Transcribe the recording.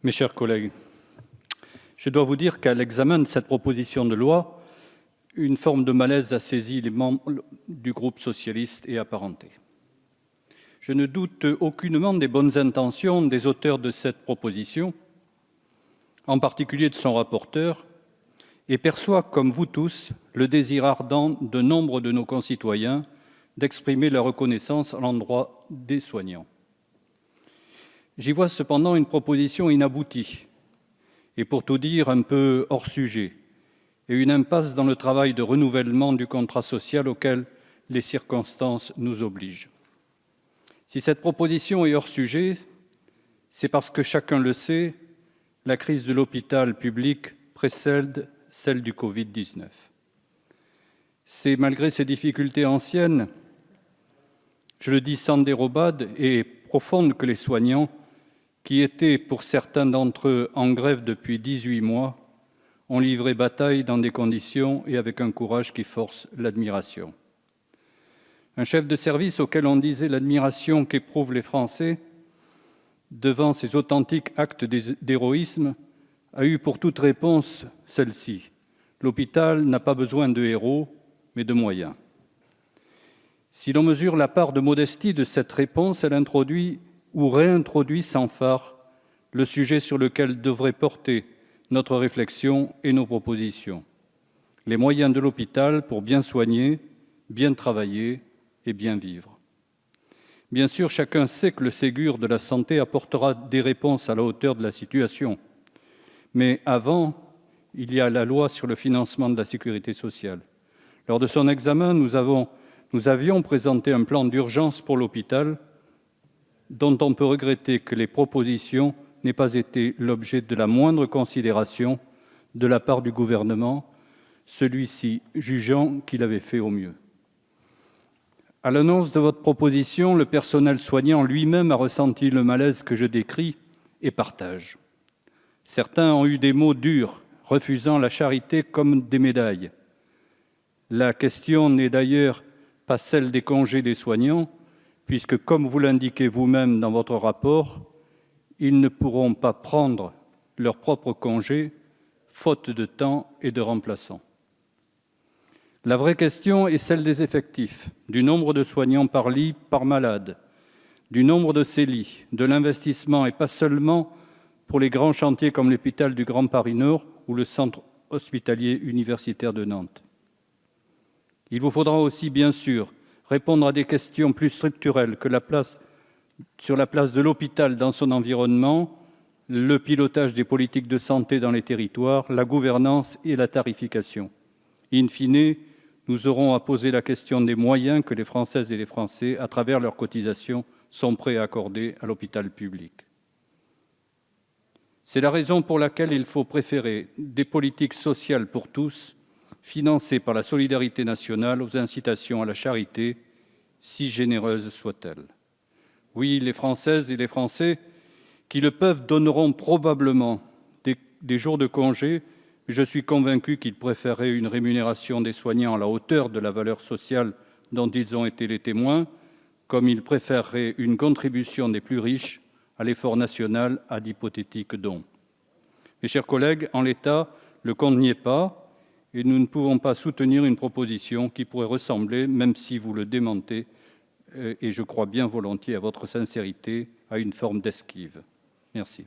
Mes chers collègues, je dois vous dire qu'à l'examen de cette proposition de loi, une forme de malaise a saisi les membres du groupe socialiste et apparentés. Je ne doute aucunement des bonnes intentions des auteurs de cette proposition, en particulier de son rapporteur, et perçois, comme vous tous, le désir ardent de nombre de nos concitoyens d'exprimer leur reconnaissance à l'endroit des soignants. J'y vois cependant une proposition inaboutie, et pour tout dire, un peu hors sujet, et une impasse dans le travail de renouvellement du contrat social auquel les circonstances nous obligent. Si cette proposition est hors sujet, c'est parce que, chacun le sait, la crise de l'hôpital public précède celle du Covid-19. C'est malgré ces difficultés anciennes, je le dis sans dérobade, et profondes, que les soignants, qui étaient pour certains d'entre eux en grève depuis 18 mois, ont livré bataille dans des conditions et avec un courage qui force l'admiration. Un chef de service auquel on disait l'admiration qu'éprouvent les Français devant ces authentiques actes d'héroïsme a eu pour toute réponse celle-ci: l'hôpital n'a pas besoin de héros, mais de moyens. Si l'on mesure la part de modestie de cette réponse, elle introduit ou réintroduit sans phare le sujet sur lequel devrait porter notre réflexion et nos propositions: les moyens de l'hôpital pour bien soigner, bien travailler et bien vivre. Bien sûr, chacun sait que le Ségur de la santé apportera des réponses à la hauteur de la situation. Mais avant, il y a la loi sur le financement de la sécurité sociale. Lors de son examen, nous avions présenté un plan d'urgence pour l'hôpital, dont on peut regretter que les propositions n'aient pas été l'objet de la moindre considération de la part du gouvernement, celui-ci jugeant qu'il avait fait au mieux. À l'annonce de votre proposition, le personnel soignant lui-même a ressenti le malaise que je décris et partage. Certains ont eu des mots durs, refusant la charité comme des médailles. La question n'est d'ailleurs pas celle des congés des soignants, puisque, comme vous l'indiquez vous-même dans votre rapport, ils ne pourront pas prendre leur propre congé, faute de temps et de remplaçants. La vraie question est celle des effectifs, du nombre de soignants par lit, par malade, du nombre de ces lits, de l'investissement, et pas seulement pour les grands chantiers comme l'hôpital du Grand Paris Nord ou le centre hospitalier universitaire de Nantes. Il vous faudra aussi, bien sûr, répondre à des questions plus structurelles que sur la place de l'hôpital dans son environnement, le pilotage des politiques de santé dans les territoires, la gouvernance et la tarification. In fine, nous aurons à poser la question des moyens que les Françaises et les Français, à travers leurs cotisations, sont prêts à accorder à l'hôpital public. C'est la raison pour laquelle il faut préférer des politiques sociales pour tous, financées par la solidarité nationale, aux incitations à la charité, si généreuses soient-elles. Oui, les Françaises et les Français qui le peuvent donneront probablement des jours de congé, mais je suis convaincu qu'ils préféreraient une rémunération des soignants à la hauteur de la valeur sociale dont ils ont été les témoins, comme ils préféreraient une contribution des plus riches à l'effort national à d'hypothétiques dons. Mes chers collègues, en l'état, le compte n'y est pas, et nous ne pouvons pas soutenir une proposition qui pourrait ressembler, même si vous le démentez, et je crois bien volontiers à votre sincérité, à une forme d'esquive. Merci.